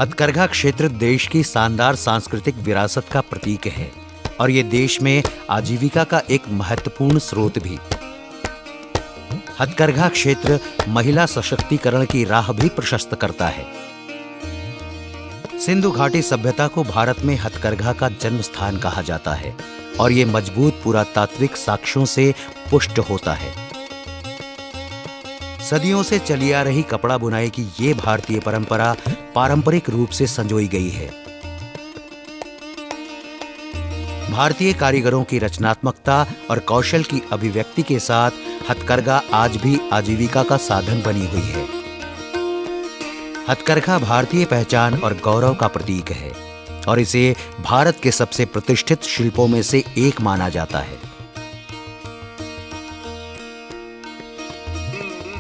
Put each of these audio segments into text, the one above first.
हथकरघा क्षेत्र देश की शानदार सांस्कृतिक विरासत का प्रतीक है और ये देश में आजीविका का एक महत्वपूर्ण स्रोत भी। हथकरघा क्षेत्र महिला सशक्तिकरण की राह भी प्रशस्त करता है। सिंधु घाटी सभ्यता को भारत में हथकरघा का जन्म स्थान कहा जाता है और ये मजबूत पुरातात्विक साक्ष्यों से पुष्ट होता है। सदियों से चली आ रही कपड़ा बुनाई की ये भारतीय परंपरा पारंपरिक रूप से संजोई गई है। भारतीय कारीगरों की रचनात्मकता और कौशल की अभिव्यक्ति के साथ हथकरघा आज भी आजीविका का साधन बनी हुई है। हथकरघा भारतीय पहचान और गौरव का प्रतीक है और इसे भारत के सबसे प्रतिष्ठित शिल्पों में से एक माना जाता है।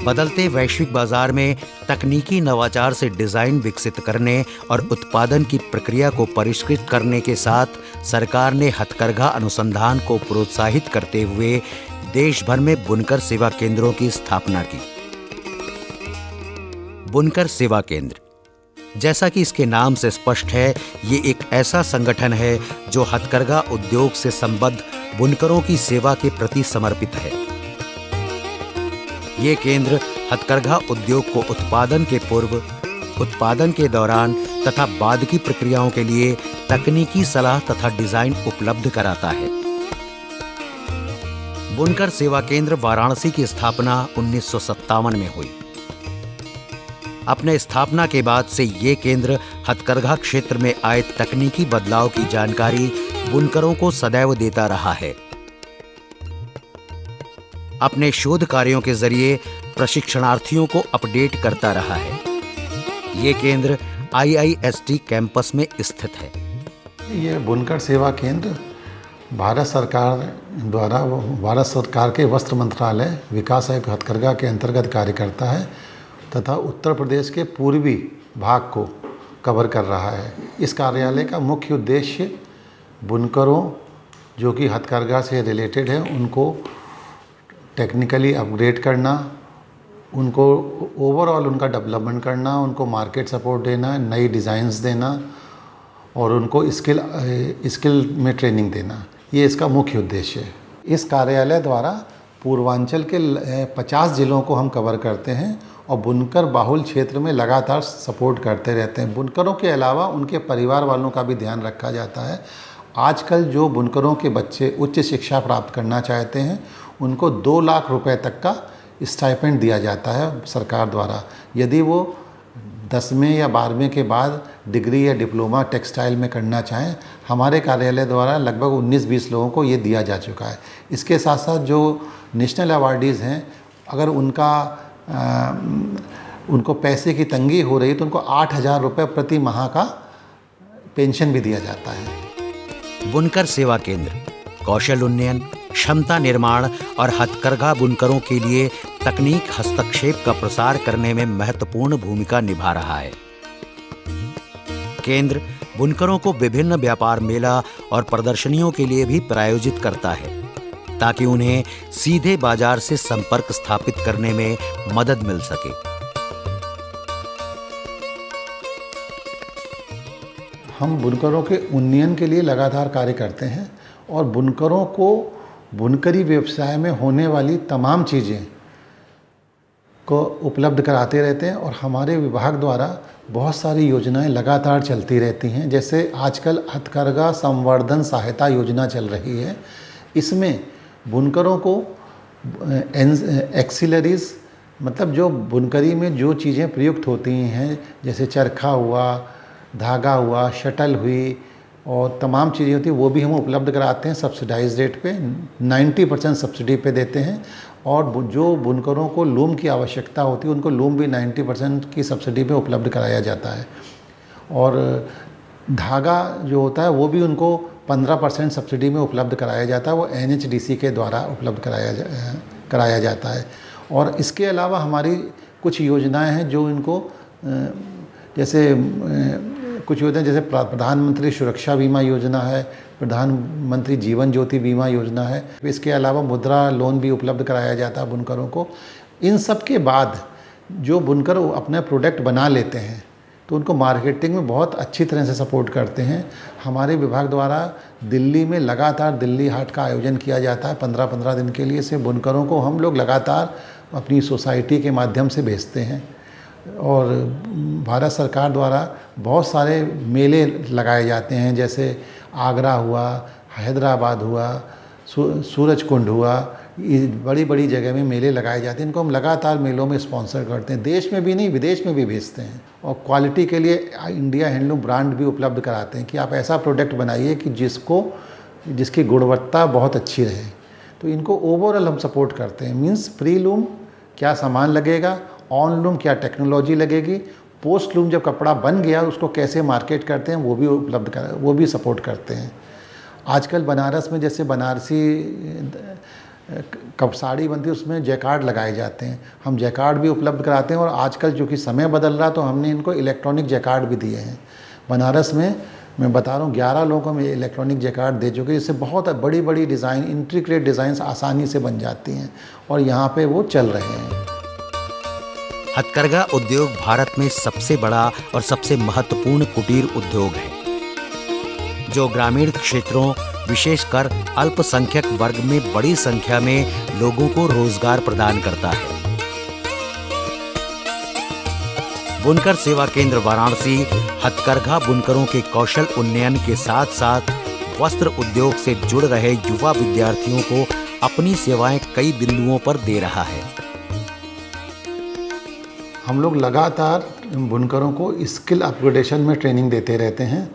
बदलते वैश्विक बाजार में तकनीकी नवाचार से डिजाइन विकसित करने और उत्पादन की प्रक्रिया को परिष्कृत करने के साथ सरकार ने हथकरघा अनुसंधान को प्रोत्साहित करते हुए देश भर में बुनकर सेवा केंद्रों की स्थापना की। बुनकर सेवा केंद्र, जैसा कि इसके नाम से स्पष्ट है, ये एक ऐसा संगठन है जो हथकरघा उद्योग से संबद्ध बुनकरों की सेवा के प्रति समर्पित है। ये केंद्र हथकरघा उद्योग को उत्पादन के पूर्व, उत्पादन के दौरान तथा बाद की प्रक्रियाओं के लिए तकनीकी सलाह तथा डिजाइन उपलब्ध कराता है। बुनकर सेवा केंद्र वाराणसी की स्थापना 1957 में हुई। अपने स्थापना के बाद से ये केंद्र हथकरघा क्षेत्र में आए तकनीकी बदलाव की जानकारी बुनकरों को सदैव देता रहा है। अपने शोध कार्यों के जरिए प्रशिक्षणार्थियों को अपडेट करता रहा है। ये केंद्र IIST कैंपस में स्थित है। ये बुनकर सेवा केंद्र भारत सरकार के वस्त्र मंत्रालय विकास आयोग हथकरघा के अंतर्गत कार्य करता है तथा उत्तर प्रदेश के पूर्वी भाग को कवर कर रहा है। इस कार्यालय का मुख्य उद्देश्य बुनकरों जो कि हथकरघा से रिलेटेड है उनको टेक्निकली अपग्रेड करना, उनको ओवरऑल उनका डेवलपमेंट करना, उनको मार्केट सपोर्ट देना, नई डिज़ाइंस देना और उनको स्किल में ट्रेनिंग देना, ये इसका मुख्य उद्देश्य है। इस कार्यालय द्वारा पूर्वांचल के 50 जिलों को हम कवर करते हैं और बुनकर बाहुल क्षेत्र में लगातार सपोर्ट करते रहते हैं। बुनकरों के अलावा उनके परिवार वालों का भी ध्यान रखा जाता है। आजकल जो बुनकरों के बच्चे उच्च शिक्षा प्राप्त करना चाहते हैं उनको 2 लाख रुपए तक का स्टाइपेंड दिया जाता है सरकार द्वारा। यदि वो 10वें या 12वें के बाद डिग्री या डिप्लोमा टेक्सटाइल में करना चाहें, हमारे कार्यालय द्वारा लगभग 19-20 लोगों को ये दिया जा चुका है। इसके साथ साथ जो नेशनल अवार्डीज़ हैं, अगर उनको पैसे की तंगी हो रही तो उनको 8,000 रुपये प्रति माह का पेंशन भी दिया जाता है। बुनकर सेवा केंद्र कौशल उन्नयन, क्षमता निर्माण और हथकरघा बुनकरों के लिए तकनीक हस्तक्षेप का प्रसार करने में महत्वपूर्ण भूमिका निभा रहा है। केंद्र बुनकरों को विभिन्न व्यापार मेला और प्रदर्शनियों के लिए भी प्रायोजित करता है ताकि उन्हें सीधे बाजार से संपर्क स्थापित करने में मदद मिल सके। हम बुनकरों के उन्नयन के लिए लगातार कार्य करते हैं और बुनकरों को बुनकरी व्यवसाय में होने वाली तमाम चीज़ें को उपलब्ध कराते रहते हैं और हमारे विभाग द्वारा बहुत सारी योजनाएं लगातार चलती रहती हैं। जैसे आजकल हथकरघा संवर्धन सहायता योजना चल रही है। इसमें बुनकरों को एक्सिलरीज, मतलब जो बुनकरी में जो चीज़ें प्रयुक्त होती हैं, जैसे चरखा हुआ, धागा हुआ, शटल हुई और तमाम चीज़ें होती हैं, वो भी हम उपलब्ध कराते हैं सब्सिडाइज रेट पे। 90% सब्सिडी पे देते हैं और जो बुनकरों को लूम की आवश्यकता होती है उनको लूम भी 90% की सब्सिडी पे उपलब्ध कराया जाता है। और धागा जो होता है वो भी उनको 15% सब्सिडी में उपलब्ध कराया जाता है, वो NHDC के द्वारा उपलब्ध कराया जाता है। और इसके अलावा हमारी कुछ योजनाएं हैं जो इनको जैसे कुछ योजनाएं जैसे प्रधानमंत्री सुरक्षा बीमा योजना है, प्रधानमंत्री जीवन ज्योति बीमा योजना है। इसके अलावा मुद्रा लोन भी उपलब्ध कराया जाता है बुनकरों को। इन सब के बाद जो बुनकर अपने प्रोडक्ट बना लेते हैं तो उनको मार्केटिंग में बहुत अच्छी तरह से सपोर्ट करते हैं। हमारे विभाग द्वारा दिल्ली में लगातार दिल्ली हाट का आयोजन किया जाता है 15-15 दिन के लिए। से बुनकरों को हम लोग लगातार अपनी सोसाइटी के माध्यम से भेजते हैं। और भारत सरकार द्वारा बहुत सारे मेले लगाए जाते हैं, जैसे आगरा हुआ, हैदराबाद हुआ, सूरज कुंड हुआ, बड़ी बड़ी जगह में मेले लगाए जाते हैं। इनको हम लगातार मेलों में स्पॉन्सर करते हैं, देश में भी नहीं विदेश में भी भेजते हैं। और क्वालिटी के लिए इंडिया हैंडलूम ब्रांड भी उपलब्ध कराते हैं कि आप ऐसा प्रोडक्ट बनाइए कि जिसकी गुणवत्ता बहुत अच्छी रहे। तो इनको ओवरऑल हम सपोर्ट करते हैं। मीन्स प्री लूम क्या सामान लगेगा, ऑन लूम क्या टेक्नोलॉजी लगेगी, पोस्ट लूम जब कपड़ा बन गया उसको कैसे मार्केट करते हैं वो भी सपोर्ट करते हैं। आजकल बनारस में जैसे बनारसी कब साड़ी बनती है उसमें जैकार्ड लगाए जाते हैं, हम जैकार्ड भी उपलब्ध कराते हैं। और आजकल चूँकि समय बदल रहा तो हमने इनको इलेक्ट्रॉनिक जैकार्ड भी दिए हैं। बनारस में मैं बता रहा हूँ 11 लोगों को मैं इलेक्ट्रॉनिक जैकार्ड दे चुके, जिससे बहुत बड़ी बड़ी डिज़ाइन, इंट्रिकेट डिज़ाइंस आसानी से बन जाती हैं और यहाँ पे वो चल रहे हैं। हथकरघा उद्योग भारत में सबसे बड़ा और सबसे महत्वपूर्ण कुटीर उद्योग है, जो ग्रामीण क्षेत्रों विशेषकर अल्पसंख्यक वर्ग में बड़ी संख्या में लोगों को रोजगार प्रदान करता है। बुनकर सेवा केंद्र वाराणसी हथकरघा बुनकरों के कौशल उन्नयन के साथ साथ वस्त्र उद्योग से जुड़ रहे युवा विद्यार्थियों को अपनी सेवाएं कई बिंदुओं पर दे रहा है। हम लोग लगातार बुनकरों को स्किल अपग्रेडेशन में ट्रेनिंग देते रहते हैं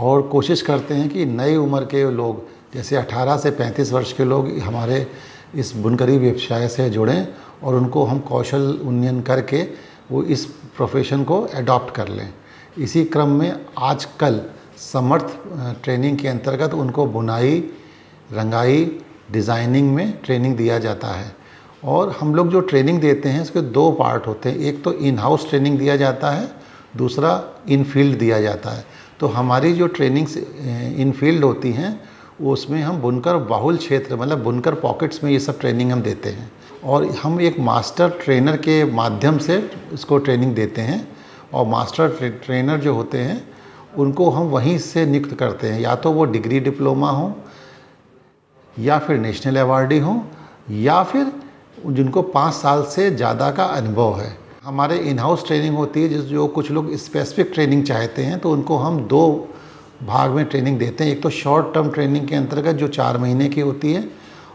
और कोशिश करते हैं कि नई उम्र के लोग, जैसे 18 से 35 वर्ष के लोग हमारे इस बुनकरी व्यवसाय से जुड़ें और उनको हम कौशल उन्नयन करके वो इस प्रोफेशन को एडॉप्ट कर लें। इसी क्रम में आजकल समर्थ ट्रेनिंग के अंतर्गत उनको बुनाई, रंगाई, डिज़ाइनिंग में ट्रेनिंग दिया जाता है। और हम लोग जो ट्रेनिंग देते हैं उसके 2 पार्ट होते हैं, एक तो इन हाउस ट्रेनिंग दिया जाता है, दूसरा इन फील्ड दिया जाता है। तो हमारी जो ट्रेनिंग्स इन फील्ड होती हैं उसमें हम बुनकर बाहुल क्षेत्र, मतलब बुनकर पॉकेट्स में ये सब ट्रेनिंग हम देते हैं। और हम एक मास्टर ट्रेनर के माध्यम से इसको ट्रेनिंग देते हैं। और मास्टर ट्रेनर जो होते हैं उनको हम वहीं से नियुक्त करते हैं, या तो वो डिग्री डिप्लोमा हो, या फिर नेशनल अवार्डी हो, या फिर जिनको 5 साल से ज़्यादा का अनुभव है। हमारे इन हाउस ट्रेनिंग होती है, जो कुछ लोग स्पेसिफिक ट्रेनिंग चाहते हैं तो उनको हम 2 भाग में ट्रेनिंग देते हैं। एक तो शॉर्ट टर्म ट्रेनिंग के अंतर्गत जो 4 महीने की होती है,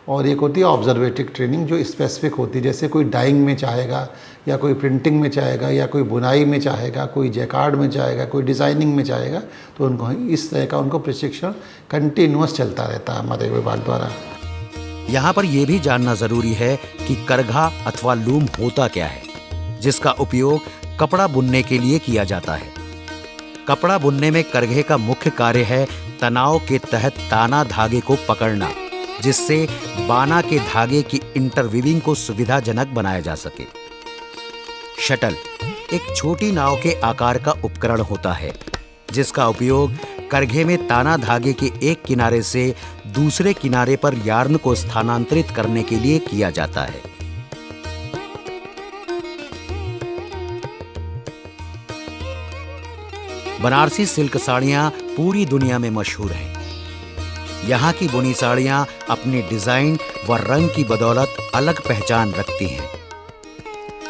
और एक होती है ऑब्जर्वेटिव ट्रेनिंग जो स्पेसिफिक होती है। जैसे कोई डाइंग में चाहेगा, या कोई प्रिंटिंग में चाहेगा, या कोई बुनाई में चाहेगा, कोई जैकार्ड में चाहेगा, कोई डिज़ाइनिंग में चाहेगा, तो उनको इस तरह का उनको प्रशिक्षण कंटिन्यूअस चलता रहता है हमारे विभाग द्वारा। यहाँ पर यह भी जानना जरूरी है कि करघा अथवा लूम होता क्या है, जिसका उपयोग कपड़ा बुनने के लिए किया जाता है। कपड़ा बुनने में करघे का मुख्य कार्य है तनाव के तहत ताना धागे को पकड़ना, जिससे बाना के धागे की इंटरवीविंग को सुविधाजनक बनाया जा सके। शटल एक छोटी नाव के आकार का उपकरण होता है, जिसका उपयोग करघे में ताना धागे के एक किनारे से दूसरे किनारे पर यार्न को स्थानांतरित करने के लिए किया जाता है। बनारसी सिल्क साड़ियां पूरी दुनिया में मशहूर हैं। यहाँ की बुनी साड़ियां अपनी डिजाइन व रंग की बदौलत अलग पहचान रखती हैं।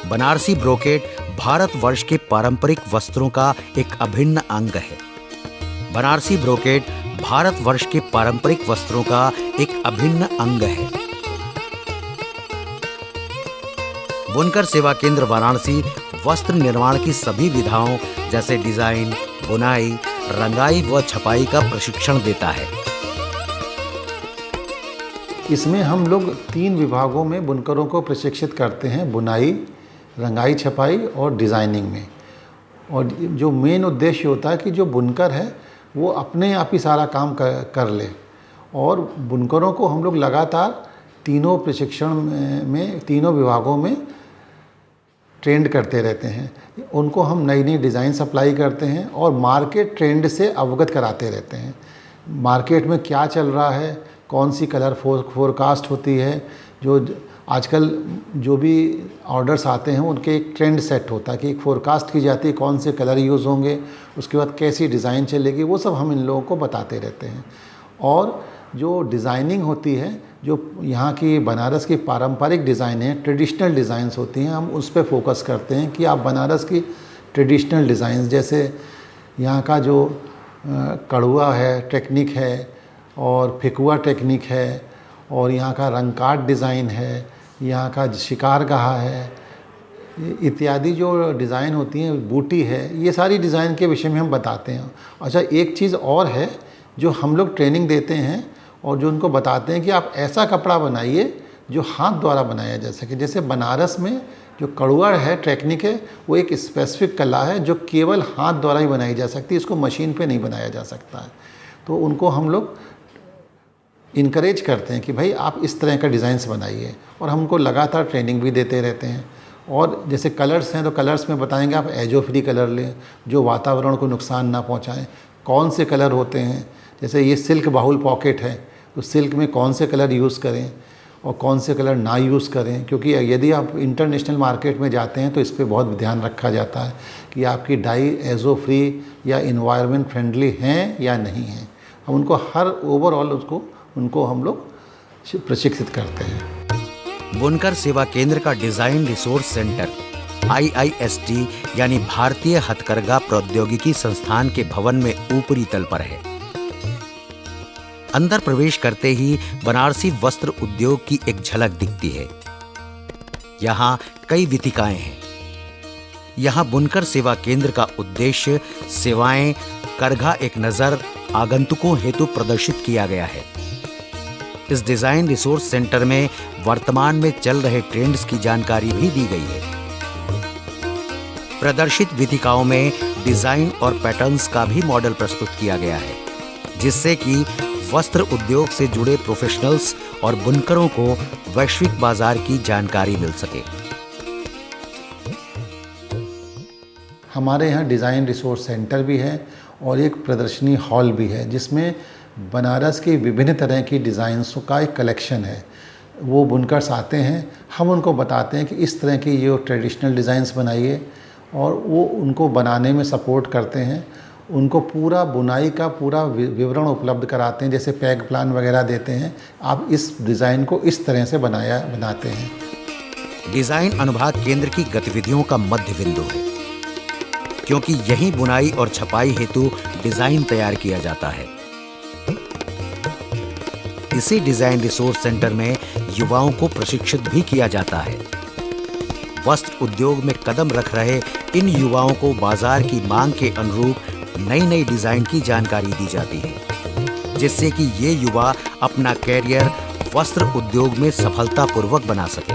बनारसी ब्रोकेट भारतवर्ष के पारंपरिक वस्त्रों का एक अभिन्न अंग है। बनारसी ब्रोकेट भारतवर्ष के पारंपरिक वस्त्रों का एक अभिन्न अंग है। बुनकर सेवा केंद्र वाराणसी वस्त्र निर्माण की सभी विधाओं जैसे डिजाइन, बुनाई, रंगाई व छपाई का प्रशिक्षण देता है। इसमें हम लोग 3 विभागों में बुनकरों को प्रशिक्षित करते हैं, बुनाई, रंगाई, छपाई और डिज़ाइनिंग में। और जो मेन उद्देश्य होता है कि जो बुनकर है वो अपने आप ही सारा काम कर ले। और बुनकरों को हम लोग लगातार तीनों प्रशिक्षण में तीनों विभागों में ट्रेंड करते रहते हैं। उनको हम नई नई डिज़ाइन सप्लाई करते हैं और मार्केट ट्रेंड से अवगत कराते रहते हैं। मार्केट में क्या चल रहा है, कौन सी कलर फोरकास्ट होती है, जो आजकल जो भी ऑर्डर्स आते हैं उनके एक ट्रेंड सेट होता है कि एक फोरकास्ट की जाती है कौन से कलर यूज़ होंगे, उसके बाद कैसी डिज़ाइन चलेगी, वो सब हम इन लोगों को बताते रहते हैं। और जो डिज़ाइनिंग होती है, जो यहाँ की बनारस की पारंपरिक डिज़ाइन है, ट्रेडिशनल डिज़ाइंस होती हैं, हम उस पर फोकस करते हैं कि आप बनारस की ट्रेडिशनल डिज़ाइंस, जैसे यहाँ का जो कड़ुआ है टेक्निक है और फिकुआ टेक्निक है, और यहाँ का रंगकाट डिज़ाइन है, यहाँ का शिकारगाह है, इत्यादि जो डिज़ाइन होती हैं, बूटी है, ये सारी डिज़ाइन के विषय में हम बताते हैं। अच्छा, एक चीज़ और है जो हम लोग ट्रेनिंग देते हैं और जो उनको बताते हैं कि आप ऐसा कपड़ा बनाइए जो हाथ द्वारा बनाया जा सके। जैसे बनारस में जो कड़ुआ है टेक्निक है, वो एक स्पेसिफिक कला है जो केवल हाथ द्वारा ही बनाई जा सकती है, इसको मशीन पे नहीं बनाया जा सकता है। तो उनको हम लोग इनकरेज करते हैं कि भाई आप इस तरह का डिज़ाइंस बनाइए, और हम उनको लगातार ट्रेनिंग भी देते रहते हैं। और जैसे कलर्स हैं तो कलर्स में बताएंगे आप एजो फ्री कलर लें जो वातावरण को नुकसान ना पहुंचाएं। कौन से कलर होते हैं, जैसे ये सिल्क बाहुल पॉकेट है तो सिल्क में कौन से कलर यूज़ करें और कौन से कलर ना यूज़ करें, क्योंकि यदि आप इंटरनेशनल मार्केट में जाते हैं तो इस पर बहुत ध्यान रखा जाता है कि आपकी डाई एजो फ्री या इन्वायरमेंट फ्रेंडली हैं या नहीं हैं। हम उनको हर ओवरऑल उनको हम लोग प्रशिक्षित करते हैं। बुनकर सेवा केंद्र का डिजाइन रिसोर्स सेंटर IIST यानी भारतीय हथकरघा प्रौद्योगिकी संस्थान के भवन में ऊपरी तल पर है। अंदर प्रवेश करते ही बनारसी वस्त्र उद्योग की एक झलक दिखती है। यहाँ कई वीथिकाएं हैं। यहाँ बुनकर सेवा केंद्र का उद्देश्य सेवाएं करघा एक नजर आगंतुकों हेतु प्रदर्शित किया गया है। इस डिजाइन रिसोर्स सेंटर में वर्तमान में चल रहे ट्रेंड्स की जानकारी भी दी गई है। प्रदर्शित वीथिकाओं में डिजाइन और पैटर्न्स का भी मॉडल प्रस्तुत किया गया है, जिससे कि वस्त्र उद्योग से जुड़े प्रोफेशनल्स और बुनकरों को वैश्विक बाजार की जानकारी मिल सके। हमारे यहाँ डिज़ाइन रिसोर्स सेंटर भी है और एक प्रदर्शनी हॉल भी है, जिसमें बनारस की विभिन्न तरह की डिज़ाइंसों का एक कलेक्शन है। वो बुनकर्स आते हैं, हम उनको बताते हैं कि इस तरह की जो ट्रेडिशनल डिज़ाइंस बनाइए, और वो उनको बनाने में सपोर्ट करते हैं। उनको पूरा बुनाई का पूरा विवरण उपलब्ध कराते हैं, जैसे पैग प्लान वगैरह देते हैं, आप इस डिज़ाइन को इस तरह से बनाते हैं। डिजाइन अनुभाग केंद्र की गतिविधियों का मध्य बिंदु है, क्योंकि यही बुनाई और छपाई हेतु डिजाइन तैयार किया जाता है। इसी डिजाइन रिसोर्स सेंटर में युवाओं को प्रशिक्षित भी किया जाता है। वस्त्र उद्योग में कदम रख रहे इन युवाओं को बाजार की मांग के अनुरूप नई नई डिजाइन की जानकारी दी जाती है, जिससे कि ये युवा अपना कैरियर वस्त्र उद्योग में सफलतापूर्वक बना सके।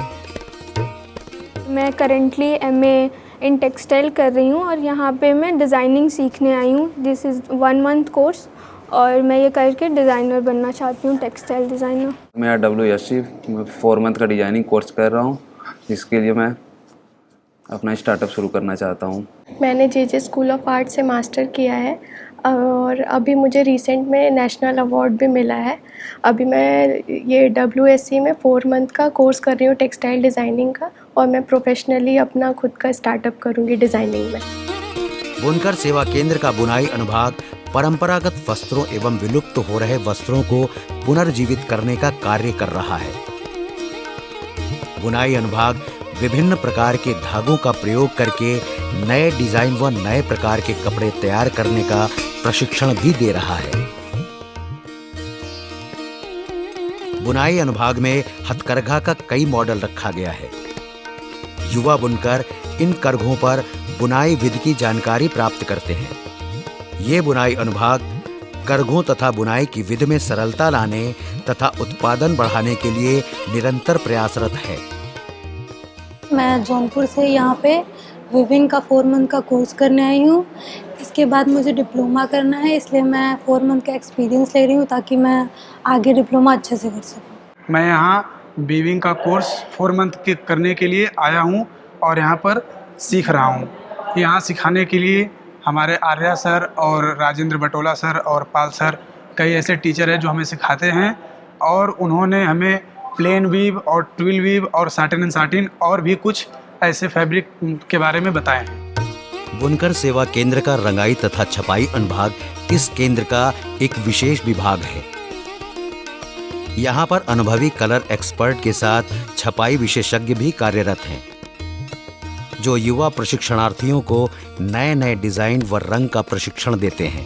मैं करंटली MA इन टेक्सटाइल कर रही हूँ और यहाँ पे मैं डिज़ाइनिंग सीखने आई हूँ। दिस इज़ 1 मंथ कोर्स और मैं ये करके डिज़ाइनर बनना चाहती हूँ, टेक्सटाइल डिज़ाइनर। मेरा WSC 4 मंथ का डिज़ाइनिंग कोर्स कर रहा हूँ, जिसके लिए मैं अपना स्टार्टअप शुरू करना चाहता हूँ। मैंने JJ स्कूल ऑफ आर्ट से मास्टर किया है और अभी मुझे रिसेंट में नेशनल अवार्ड भी मिला है। अभी मैं ये WSC में 4 मंथ का कोर्स कर रही हूँ टेक्सटाइल डिज़ाइनिंग का, और मैं प्रोफेशनली अपना खुद का स्टार्टअप करूँगी डिज़ाइनिंग में। बुनकर सेवा केंद्र का बुनाई अनुभाग परंपरागत वस्त्रों एवं विलुप्त हो रहे वस्त्रों को पुनर्जीवित करने का कार्य कर रहा है। बुनाई अनुभाग विभिन्न प्रकार के धागों का प्रयोग करके नए डिजाइन व नए प्रकार के कपड़े तैयार करने का प्रशिक्षण भी दे रहा है। बुनाई अनुभाग में हथकरघा का कई मॉडल रखा गया है। युवा बुनकर इन करघों पर बुनाई विधि की जानकारी प्राप्त करते हैं। ये बुनाई अनुभाग करघों तथा बुनाई की विधि में सरलता लाने तथा उत्पादन बढ़ाने के लिए निरंतर प्रयासरत है। मैं जौनपुर से यहाँ पे विविंग का 4 मंथ का कोर्स करने आई हूँ। इसके बाद मुझे डिप्लोमा करना है, इसलिए मैं 4 मंथ का एक्सपीरियंस ले रही हूँ ताकि मैं आगे डिप्लोमा अच्छे से कर सकूँ। मैं यहाँ वीविंग का कोर्स 4 मंथ के करने के लिए आया हूँ और यहाँ पर सीख रहा हूँ। यहाँ सिखाने के लिए हमारे आर्या सर और राजेंद्र बटोला सर और पाल सर कई ऐसे टीचर हैं जो हमें सिखाते हैं, और उन्होंने हमें प्लेन वीव और ट्विल वीव और साटिन एंड साटिन और भी कुछ ऐसे फैब्रिक के बारे में बताएं। बुनकर सेवा केंद्र का रंगाई तथा छपाई अनुभाग इस केंद्र का एक विशेष विभाग है। यहाँ पर अनुभवी कलर एक्सपर्ट के साथ छपाई विशेषज्ञ भी कार्यरत हैं, जो युवा प्रशिक्षणार्थियों को नए नए डिजाइन व रंग का प्रशिक्षण देते हैं।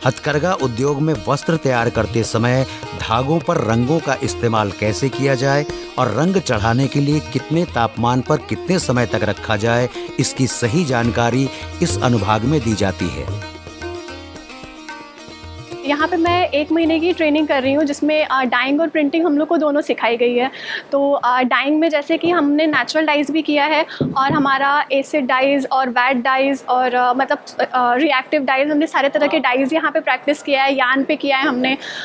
हथकरघा उद्योग में वस्त्र तैयार करते समय धागों पर रंगों का इस्तेमाल कैसे किया जाए और रंग चढ़ाने के लिए कितने तापमान पर कितने समय तक रखा जाए, इसकी सही जानकारी इस अनुभाग में दी जाती है। यहाँ पे मैं 1 महीने की ट्रेनिंग कर रही हूँ, जिसमें डाइंग और प्रिंटिंग हम लोग को दोनों सिखाई गई है। तो डाइंग में जैसे कि हमने नेचुरल डाइज भी किया है और हमारा एसिड डाइज और वैट डाइज और रिएक्टिव डाइज, हमने सारे तरह के डाइज यहाँ पे प्रैक्टिस किया है। यान पे किया है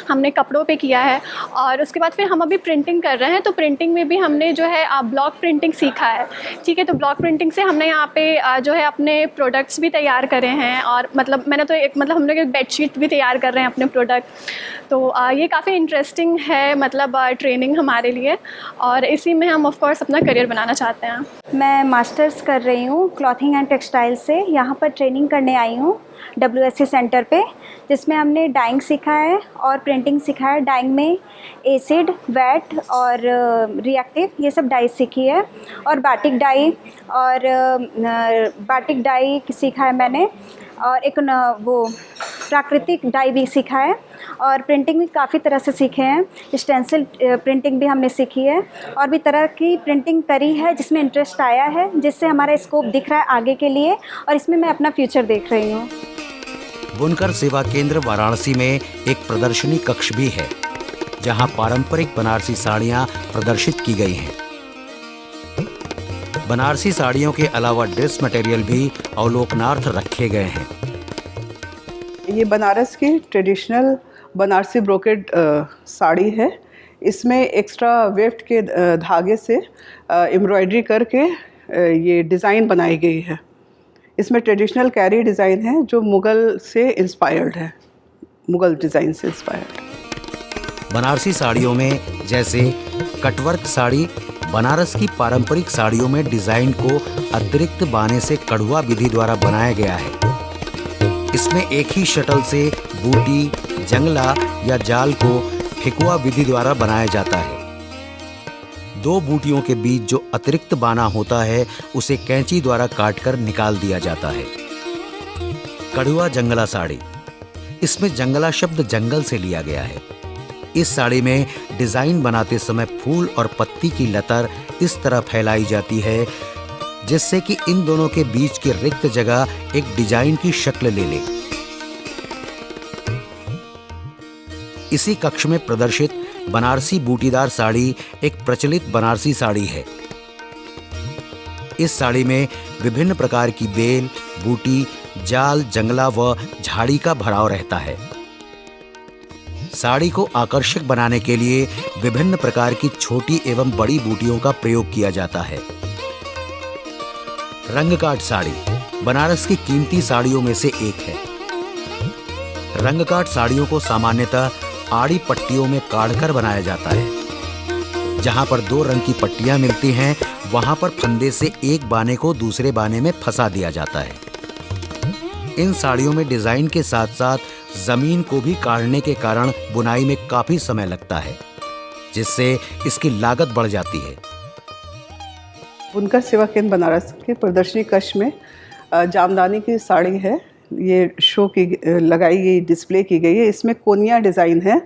हमने कपड़ों पे किया है। और उसके बाद फिर हम अभी प्रिंटिंग कर रहे हैं, तो प्रिंटिंग में भी हमने जो है ब्लॉक प्रिंटिंग सीखा है। ठीक है, तो ब्लॉक प्रिंटिंग से हमने यहाँ पे जो है अपने प्रोडक्ट्स भी तैयार करे हैं और मैंने तो हम लोग एक बेडशीट भी तैयार कर रहे हैं अपने प्रोडक्ट। तो ये काफ़ी इंटरेस्टिंग है ट्रेनिंग हमारे लिए, और इसी में हम ऑफ कोर्स अपना करियर बनाना चाहते हैं। मैं मास्टर्स कर रही हूँ क्लॉथिंग एंड टेक्सटाइल से। यहाँ पर ट्रेनिंग करने आई हूँ WSC सेंटर पे, जिसमें हमने डाइंग सीखा है और प्रिंटिंग सीखा है। डाइंग में एसिड, वैट और रिएक्टिव ये सब डाई सीखी है, और बाटिक डाई सीखा है मैंने, और एक वो प्राकृतिक डाई भी सीखा है, और प्रिंटिंग भी काफ़ी तरह से सीखे हैं। स्टेंसिल प्रिंटिंग भी हमने सीखी है, और भी तरह की प्रिंटिंग करी है जिसमें इंटरेस्ट आया है, जिससे हमारा स्कोप दिख रहा है आगे के लिए, और इसमें मैं अपना फ्यूचर देख रही हूँ। बुनकर सेवा केंद्र वाराणसी में एक प्रदर्शनी कक्ष भी है, जहां पारंपरिक बनारसी साड़ियां प्रदर्शित की गई हैं। बनारसी साड़ियों के अलावा ड्रेस मटेरियल भी अवलोकनार्थ रखे गए हैं। ये बनारस की ट्रेडिशनल बनारसी ब्रोकेड साड़ी है। इसमें एक्स्ट्रा वेफ्ट के धागे से एम्ब्रॉयडरी करके ये डिज़ाइन बनाई गई है। इसमें ट्रेडिशनल कैरी डिज़ाइन है जो मुग़ल से इंस्पायर्ड है, मुग़ल डिज़ाइन से इंस्पायर्ड। बनारसी साड़ियों में जैसे कटवर्क साड़ी, बनारस की पारंपरिक साड़ियों में डिजाइन को अतिरिक्त बाने से कढ़ुआ विधि द्वारा बनाया गया है। इसमें एक ही शटल से बूटी, जंगला या जाल को फिकुआ विधि द्वारा बनाया जाता है। 2 बूटियों के बीच जो अतिरिक्त बाना होता है उसे कैंची द्वारा काटकर निकाल दिया जाता है। कढ़ुआ जंगला साड़ी, इसमें जंगला शब्द जंगल से लिया गया है। इस साड़ी में डिजाइन बनाते समय फूल और पत्ती की लतर इस तरह फैलाई जाती है जिससे कि इन दोनों के बीच की रिक्त जगह एक डिजाइन की शक्ल ले ले। इसी कक्ष में प्रदर्शित बनारसी बूटीदार साड़ी एक प्रचलित बनारसी साड़ी है। इस साड़ी में विभिन्न प्रकार की बेल, बूटी, जाल, जंगला व झाड़ी का भराव रहता है। साड़ी को आकर्षक बनाने के लिए विभिन्न प्रकार की छोटी एवं बड़ी बूटियों का प्रयोग किया जाता है। रंगकाट साड़ी बनारस की कीमती साड़ियों में से एक है। रंगकाट साड़ियों को सामान्यतः आड़ी पट्टियों में काढ़कर बनाया जाता है। जहां पर 2 रंग की पट्टियां मिलती हैं, वहां पर फंदे से एक बाने को दूसरे बाने में फंसा दिया जाता है। इन साड़ियों में डिजाइन के साथ साथ जमीन को भी काढ़ने के कारण बुनाई में काफी समय लगता है, जिससे इसकी लागत बढ़ जाती है। बुनकर सेवा केंद्र बनारस के प्रदर्शनी कक्ष में जामदानी की साड़ी है। ये शो की लगाई गई, डिस्प्ले की गई है। इसमें कोनिया डिज़ाइन है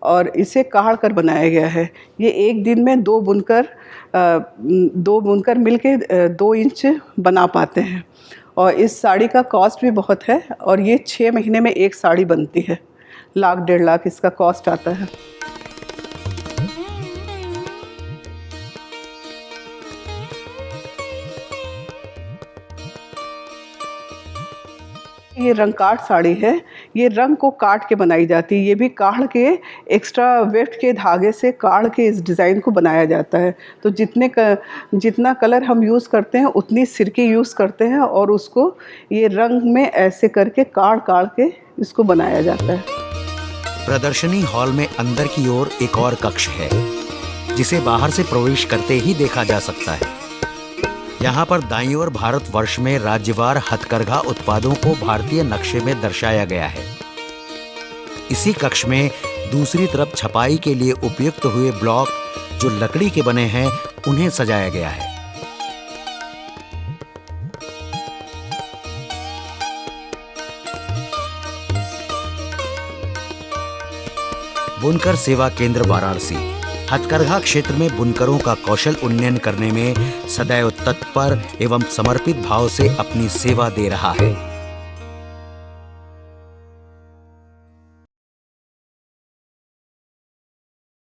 और इसे काढ़ कर बनाया गया है। ये एक दिन में 2 बुनकर मिलके 2 इंच बना पाते हैं, और इस साड़ी का कॉस्ट भी बहुत है, और ये 6 महीने में एक साड़ी बनती है। 1 लाख 1.5 लाख इसका कॉस्ट आता है। ये रंग काट साड़ी है। ये रंग को काट के बनाई जाती है। ये भी काढ़ के एक्स्ट्रा वेफ्ट के धागे से काढ़ के इस डिज़ाइन को बनाया जाता है। तो जितना कलर हम यूज़ करते हैं उतनी सिरकी यूज़ करते हैं, और उसको ये रंग में ऐसे करके काढ़ के इसको बनाया जाता है। प्रदर्शनी हॉल में अंदर की ओर एक और कक्ष है जिसे बाहर से प्रवेश करते ही देखा जा सकता है। यहाँ पर दाईं ओर भारतवर्ष में राज्यवार हथकरघा उत्पादों को भारतीय नक्शे में दर्शाया गया है। इसी कक्ष में दूसरी तरफ छपाई के लिए उपयुक्त हुए ब्लॉक जो लकड़ी के बने हैं उन्हें सजाया गया है। बुनकर सेवा केंद्र वाराणसी हथकरघा क्षेत्र में बुनकरों का कौशल उन्नयन करने में सदैव तत्पर एवं समर्पित भाव से अपनी सेवा दे रहा है।